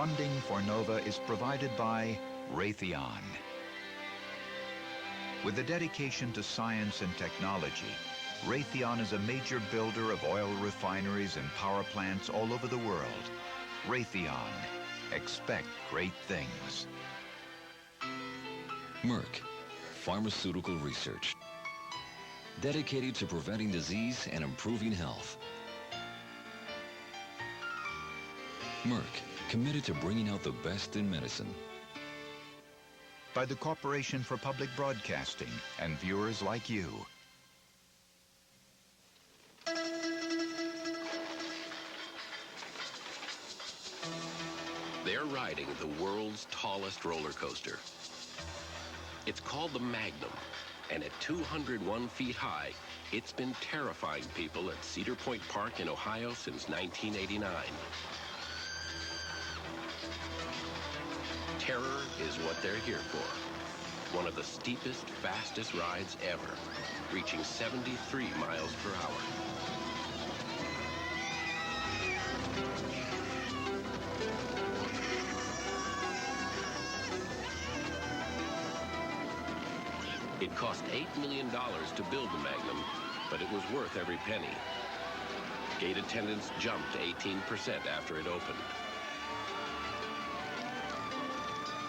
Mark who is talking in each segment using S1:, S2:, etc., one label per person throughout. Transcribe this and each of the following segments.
S1: Funding for NOVA is provided by Raytheon. With a dedication to science and technology, Raytheon is a major builder of oil refineries and power plants all over the world. Raytheon. Expect great things.
S2: Merck, pharmaceutical research. Dedicated to preventing disease and improving health. Merck, committed to bringing out the best in medicine.
S1: By the Corporation for Public Broadcasting and viewers like you.
S3: They're riding the world's tallest roller coaster. It's called the Magnum, and at 201 feet high, it's been terrifying people at Cedar Point Park in Ohio since 1989. Terror is what they're here for. One of the steepest, fastest rides ever, reaching 73 miles per hour. It cost $8 million to build the Magnum, but it was worth every penny. Gate attendance jumped 18% after it opened.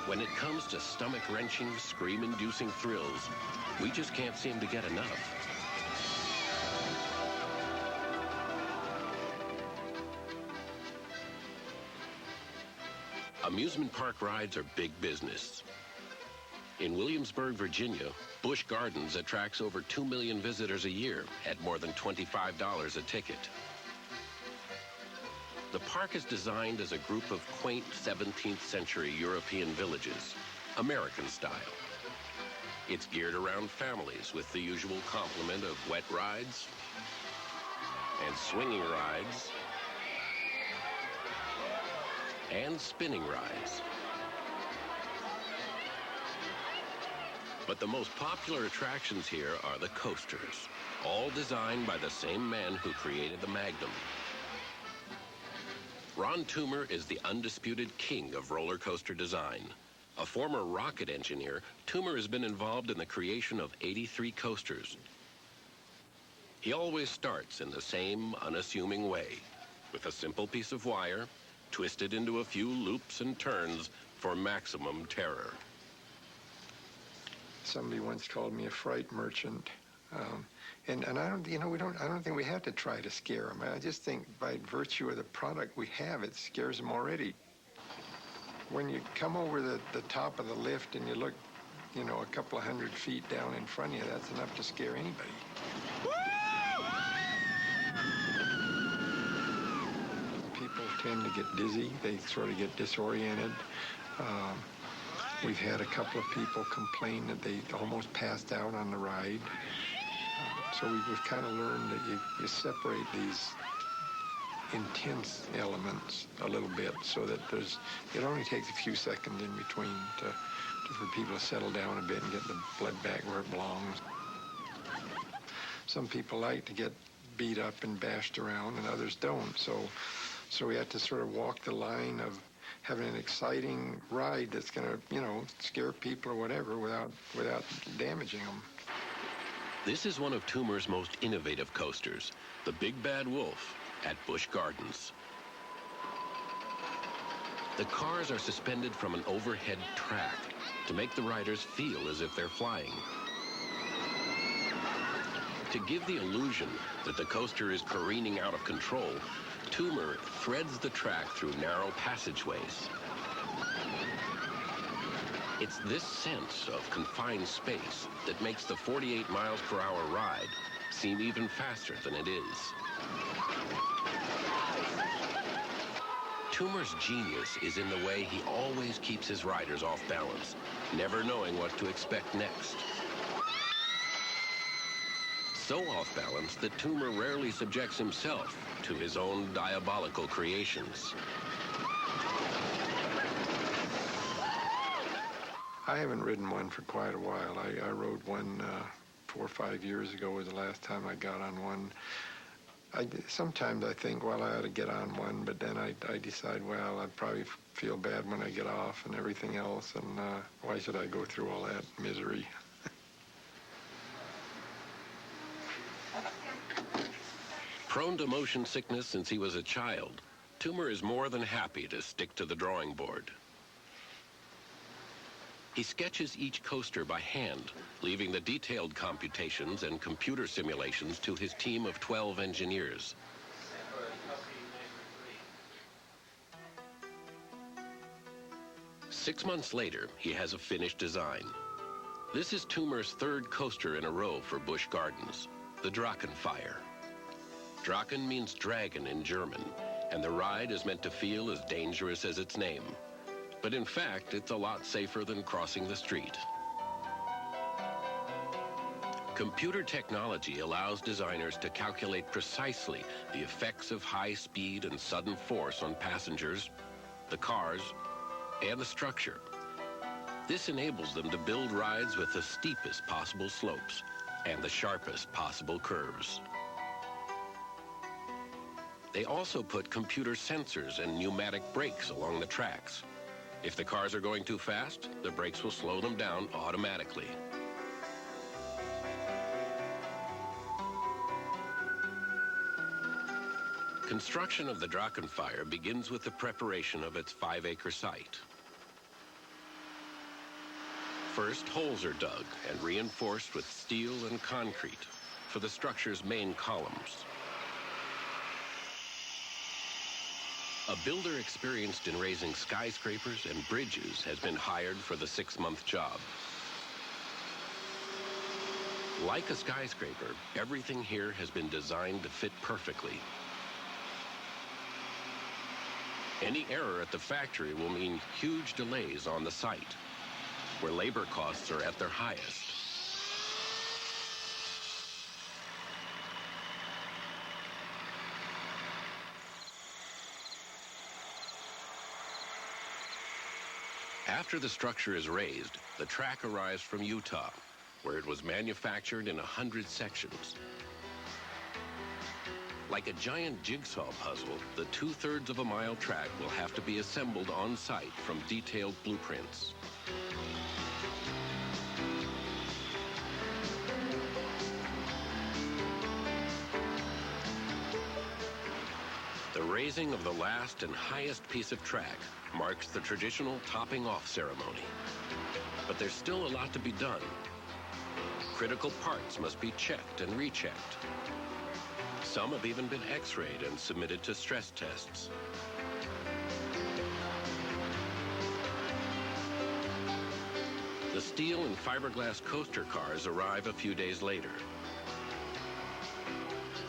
S3: When it comes to stomach-wrenching, scream-inducing thrills, we just can't seem to get enough. Amusement park rides are big business. In Williamsburg, Virginia, Busch Gardens attracts over 2 million visitors a year at more than $25 a ticket. The park is designed as a group of quaint 17th century European villages, American style. It's geared around families with the usual complement of wet rides and swinging rides and spinning rides. But the most popular attractions here are the coasters, all designed by the same man who created the Magnum. Ron Toomer is the undisputed king of roller coaster design. A former rocket engineer, Toomer has been involved in the creation of 83 coasters. He always starts in the same unassuming way, with a simple piece of wire, twisted into a few loops and turns for maximum terror.
S4: Somebody once called me a fright merchant. And I don't, I don't think we have to try to scare them. I just think by virtue of the product we have, it scares them already. When you come over the top of the lift and you look, a couple of 100 feet down in front of you, that's enough to scare anybody. People tend to get dizzy. They sort of get disoriented. We've had a couple of people complain that they almost passed out on the ride. So we've kind of learned that you separate these intense elements a little bit so that it only takes a few seconds in between for people to settle down a bit and get the blood back where it belongs. Some people like to get beat up and bashed around and others don't. So we have to sort of walk the line of having an exciting ride that's going to, scare people or whatever without damaging them.
S3: This is one of Toomer's most innovative coasters, the Big Bad Wolf at Busch Gardens. The cars are suspended from an overhead track to make the riders feel as if they're flying. To give the illusion that the coaster is careening out of control, Toomer threads the track through narrow passageways. It's this sense of confined space that makes the 48 miles per hour ride seem even faster than it is. Toomer's genius is in the way he always keeps his riders off balance, never knowing what to expect next. So off balance that Toomer rarely subjects himself to his own diabolical creations.
S4: I haven't ridden one for quite a while. I rode one 4 or 5 years ago was the last time I got on one. Sometimes I think, well, I ought to get on one, but then I decide, well, I'd probably feel bad when I get off and everything else, and why should I go through all that misery?
S3: Prone to motion sickness since he was a child, Toomer is more than happy to stick to the drawing board. He sketches each coaster by hand, leaving the detailed computations and computer simulations to his team of 12 engineers. Six months later, he has a finished design. This is Toomer's third coaster in a row for Busch Gardens, the Drachenfire. Drachen means dragon in German, and the ride is meant to feel as dangerous as its name. But in fact, it's a lot safer than crossing the street. Computer technology allows designers to calculate precisely the effects of high speed and sudden force on passengers, the cars, and the structure. This enables them to build rides with the steepest possible slopes and the sharpest possible curves. They also put computer sensors and pneumatic brakes along the tracks. If the cars are going too fast, the brakes will slow them down automatically. Construction of the Drachenfire begins with the preparation of its 5-acre site. First, holes are dug and reinforced with steel and concrete for the structure's main columns. A builder experienced in raising skyscrapers and bridges has been hired for the 6-month job. Like a skyscraper, everything here has been designed to fit perfectly. Any error at the factory will mean huge delays on the site, where labor costs are at their highest. After the structure is raised, the track arrives from Utah, where it was manufactured in 100 sections. Like a giant jigsaw puzzle, the 2/3 of a mile track will have to be assembled on site from detailed blueprints. The raising of the last and highest piece of track marks the traditional topping off ceremony. But there's still a lot to be done. Critical parts must be checked and rechecked. Some have even been x-rayed and submitted to stress tests. The steel and fiberglass coaster cars arrive a few days later.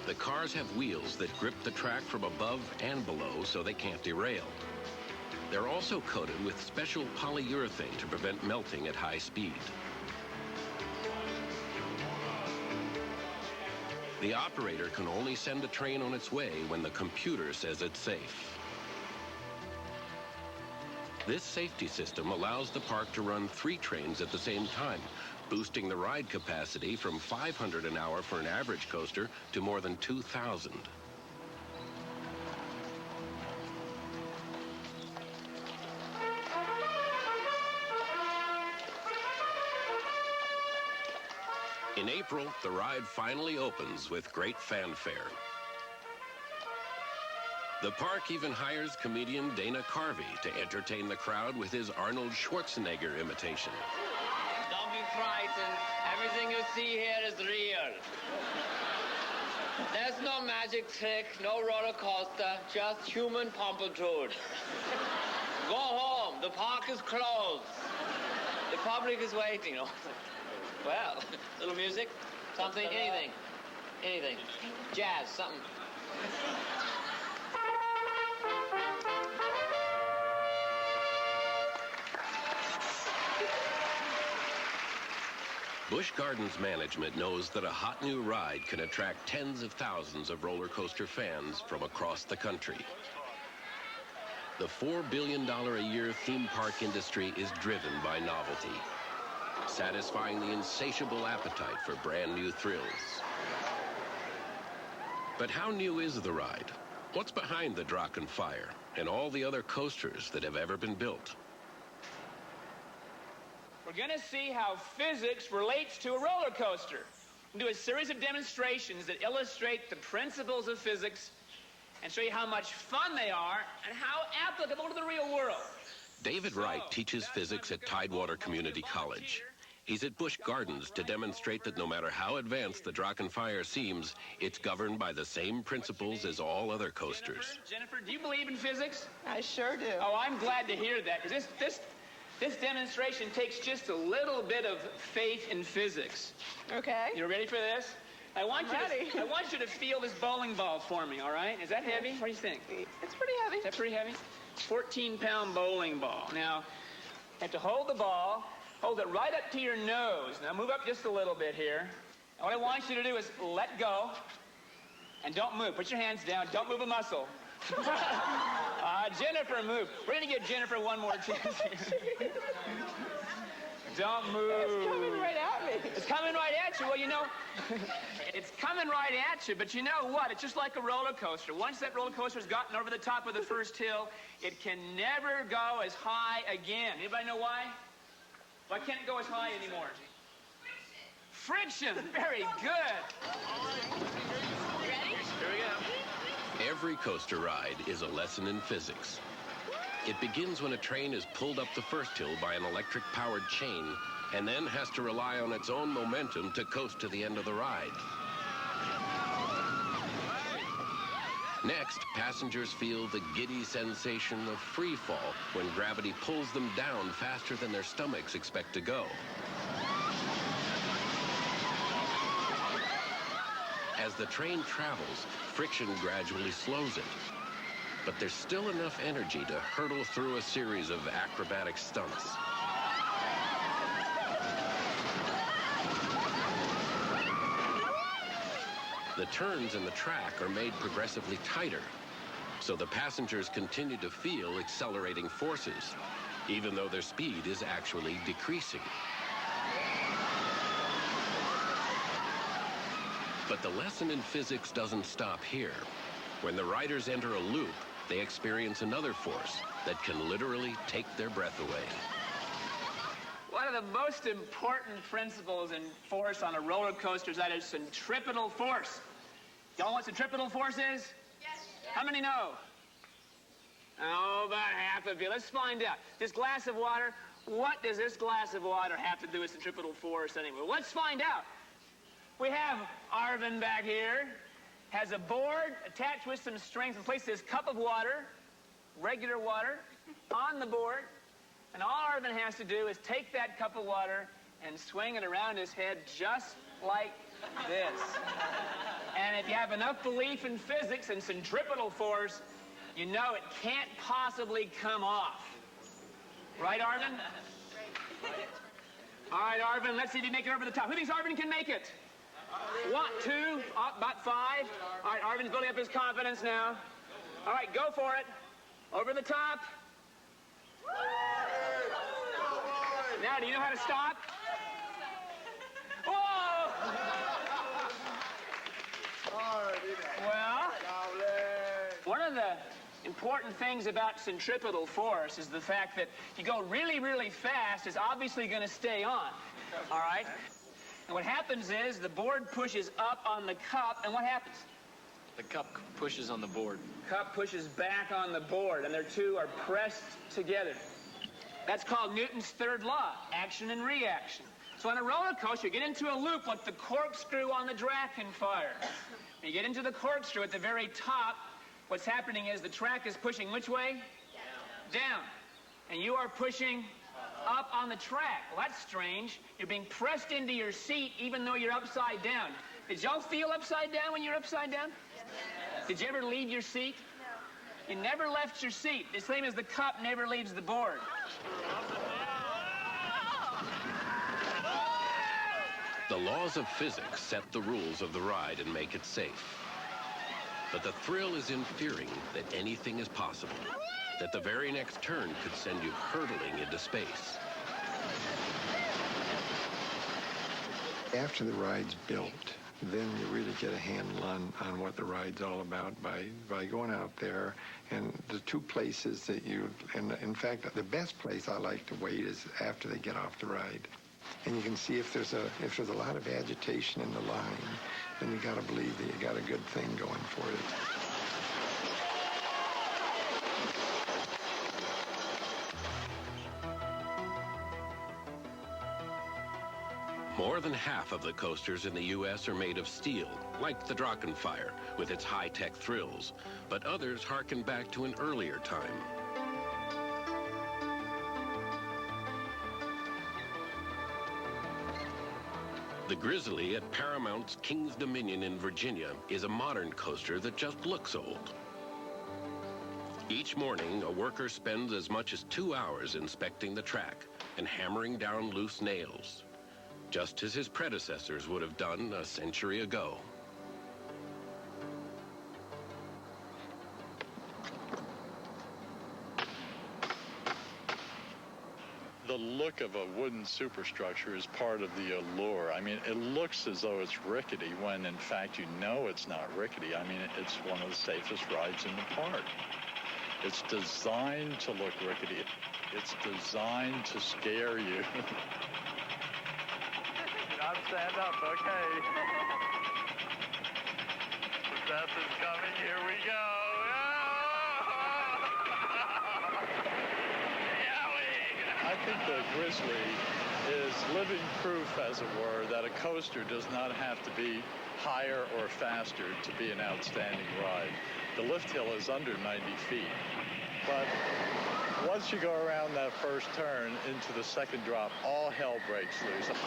S3: The cars have wheels that grip the track from above and below so they can't derail. They're also coated with special polyurethane to prevent melting at high speed. The operator can only send a train on its way when the computer says it's safe. This safety system allows the park to run 3 trains at the same time, boosting the ride capacity from 500 an hour for an average coaster to more than 2,000. In April, the ride finally opens with great fanfare. The park even hires comedian Dana Carvey to entertain the crowd with his Arnold Schwarzenegger imitation.
S5: Don't be frightened. Everything you see here is real. There's no magic trick, no roller coaster, just human pompadour. Go home. The park is closed. The public is waiting. Well, little music, something, anything. Anything. Jazz, something.
S3: Busch Gardens management knows that a hot new ride can attract tens of thousands of roller coaster fans from across the country. The $4 billion a year theme park industry is driven by novelty, satisfying the insatiable appetite for brand new thrills. But how new is the ride? What's behind the Drachenfire? and all the other coasters that have ever been built.
S6: We're going to see how physics relates to a roller coaster. We'll do a series of demonstrations that illustrate the principles of physics and show you how much fun they are and how applicable to the real world.
S3: David Wright teaches physics at Tidewater Community College. He's at Busch Gardens to demonstrate that no matter how advanced the Drachenfeier seems, it's governed by the same principles as all other coasters.
S6: Jennifer, do you believe in physics?
S7: I sure do.
S6: Oh, I'm glad to hear that, because this demonstration takes just a little bit of faith in physics.
S7: Okay.
S6: You ready for this? I want you to feel this bowling ball for me, all right? Is that heavy? What do you think?
S7: It's pretty heavy.
S6: Is that pretty heavy? 14-pound bowling ball. Now, you have to hold the ball, hold it right up to your nose. Now, move up just a little bit here. And what I want you to do is let go and don't move. Put your hands down. Don't move a muscle. Jennifer, move. We're going to give Jennifer one more chance here. Don't move.
S7: It's coming right at me.
S6: It's coming right at you. Well, you know, it's coming right at you, but you know what? It's just like a roller coaster. Once that roller coaster's gotten over the top of the first hill, it can never go as high again. Anybody know why? Why can't it go as high anymore? Friction. Very good.
S7: Ready?
S6: Here we go.
S3: Every coaster ride is a lesson in physics. It begins when a train is pulled up the first hill by an electric-powered chain and then has to rely on its own momentum to coast to the end of the ride. Next, passengers feel the giddy sensation of free fall when gravity pulls them down faster than their stomachs expect to go. As the train travels, friction gradually slows it. But there's still enough energy to hurtle through a series of acrobatic stunts. The turns in the track are made progressively tighter, so the passengers continue to feel accelerating forces, even though their speed is actually decreasing. But the lesson in physics doesn't stop here. When the riders enter a loop, they experience another force that can literally take their breath away.
S6: One of the most important principles in force on a roller coaster is that it's centripetal force. Y'all know what centripetal force is? Yes. How many know? Oh, about half of you. Let's find out. This glass of water, what does this glass of water have to do with centripetal force anyway? Let's find out. We have Arvin back here. Has a board attached with some strings and places this cup of water, regular water, on the board. And all Arvin has to do is take that cup of water and swing it around his head just like this. And if you have enough belief in physics and centripetal force, you know it can't possibly come off. Right, Arvin? All right, Arvin, let's see if you make it over the top. Who thinks Arvin can make it? 1, 2, about 5. All right, Arvin's building up his confidence now. All right, go for it. Over the top. Now, do you know how to stop? Whoa! Well, one of the important things about centripetal force is the fact that if you go really, really fast, it's obviously going to stay on. All right? And what happens is the board pushes up on the cup, and what happens?
S8: The cup pushes on the board.
S6: Cup pushes back on the board, and their two are pressed together. That's called Newton's third law, action and reaction. So on a roller coaster, you get into a loop like the corkscrew on the Drachenfeier. When you get into the corkscrew at the very top, what's happening is the track is pushing which way? Down. And you are pushing up on the track. Well, that's strange. You're being pressed into your seat even though you're upside down. Did y'all feel upside down when you're upside down? Did you ever leave your seat? You never left your seat. The same as the cup never leaves the board.
S3: The laws of physics set the rules of the ride and make it safe. But the thrill is in fearing that anything is possible, that the very next turn could send you hurtling into space.
S4: After the ride's built, then you really get a handle on what the ride's all about by going out there. And the two places that and in fact, the best place I like to wait is after they get off the ride. And you can see if there's a lot of agitation in the line, then you got to believe that you got a good thing going for it.
S3: More than half of the coasters in the U.S. are made of steel, like the Drachenfeier, with its high-tech thrills, but others harken back to an earlier time. The Grizzly at Paramount's King's Dominion in Virginia is a modern coaster that just looks old. Each morning, a worker spends as much as 2 hours inspecting the track and hammering down loose nails, just as his predecessors would have done a century ago.
S9: The look of a wooden superstructure is part of the allure. I mean, it looks as though it's rickety when, in fact, you know it's not rickety. I mean, it's one of the safest rides in the park. It's designed to look rickety. It's designed to scare you. Not stand up, okay. The death is coming. Here we go. I think the Grizzly is living proof, as it were, that a coaster does not have to be higher or faster to be an outstanding ride. The lift hill is under 90 feet. But once you go around that first turn into the second drop, all hell breaks loose.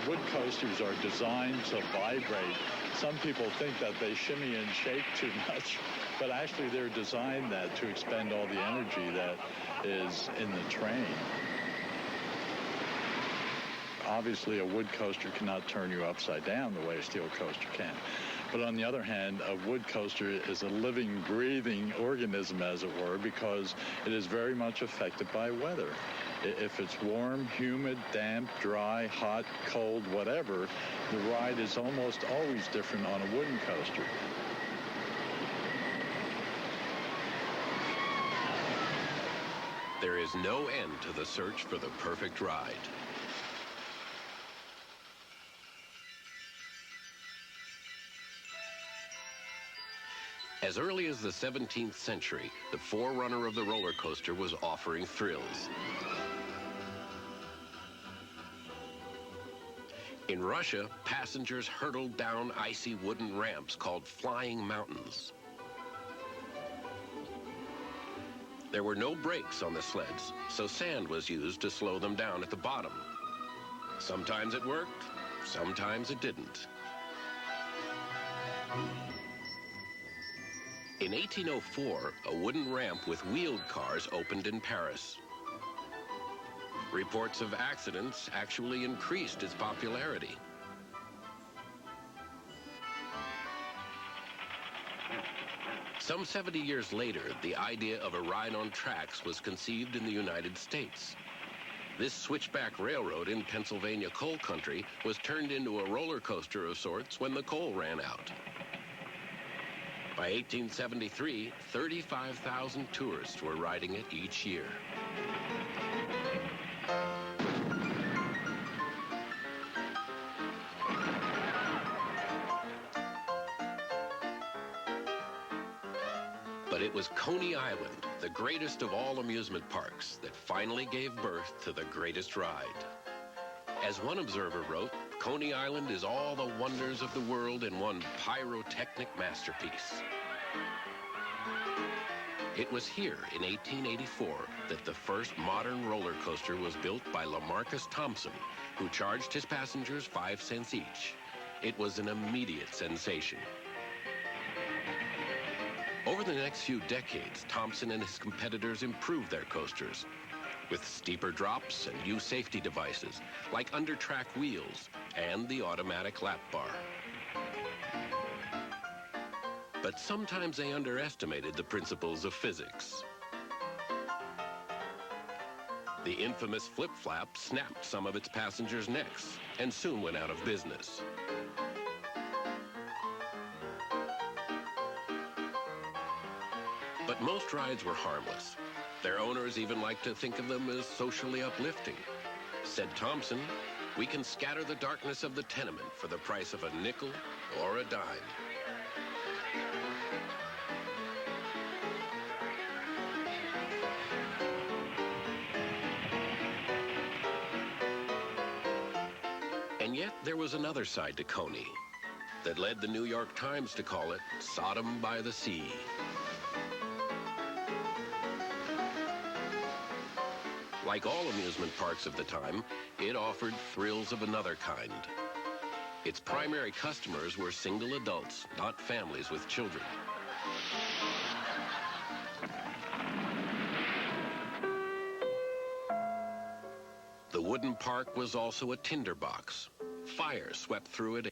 S9: Wood coasters are designed to vibrate. Some people think that they shimmy and shake too much, but actually they're designed that to expend all the energy that is in the train. Obviously, a wood coaster cannot turn you upside down the way a steel coaster can. But on the other hand, a wood coaster is a living, breathing organism, as it were, because it is very much affected by weather. If it's warm, humid, damp, dry, hot, cold, whatever, the ride is almost always different on a wooden coaster.
S3: There is no end to the search for the perfect ride. As early as the 17th century, the forerunner of the roller coaster was offering thrills. In Russia, passengers hurtled down icy wooden ramps called flying mountains. There were no brakes on the sleds, so sand was used to slow them down at the bottom. Sometimes it worked, sometimes it didn't. In 1804, a wooden ramp with wheeled cars opened in Paris. Reports of accidents actually increased its popularity. Some 70 years later, the idea of a ride on tracks was conceived in the United States. This switchback railroad in Pennsylvania coal country was turned into a roller coaster of sorts when the coal ran out. By 1873, 35,000 tourists were riding it each year. But it was Coney Island, the greatest of all amusement parks, that finally gave birth to the greatest ride. As one observer wrote, Coney Island is all the wonders of the world in one pyrotechnic masterpiece. It was here in 1884 that the first modern roller coaster was built by Lamarcus Thompson, who charged his passengers 5 cents each. It was an immediate sensation. Over the next few decades, Thompson and his competitors improved their coasters. with steeper drops and new safety devices like under-track wheels and the automatic lap bar. But sometimes they underestimated the principles of physics. The infamous flip-flap snapped some of its passengers' necks and soon went out of business. But most rides were harmless. Their owners even liked to think of them as socially uplifting. Said Thompson, "We can scatter the darkness of the tenement for the price of a nickel or a dime." And yet there was another side to Coney that led the New York Times to call it Sodom by the Sea. Like all amusement parks of the time, it offered thrills of another kind. Its primary customers were single adults, not families with children. The wooden park was also a tinderbox. Fire swept through it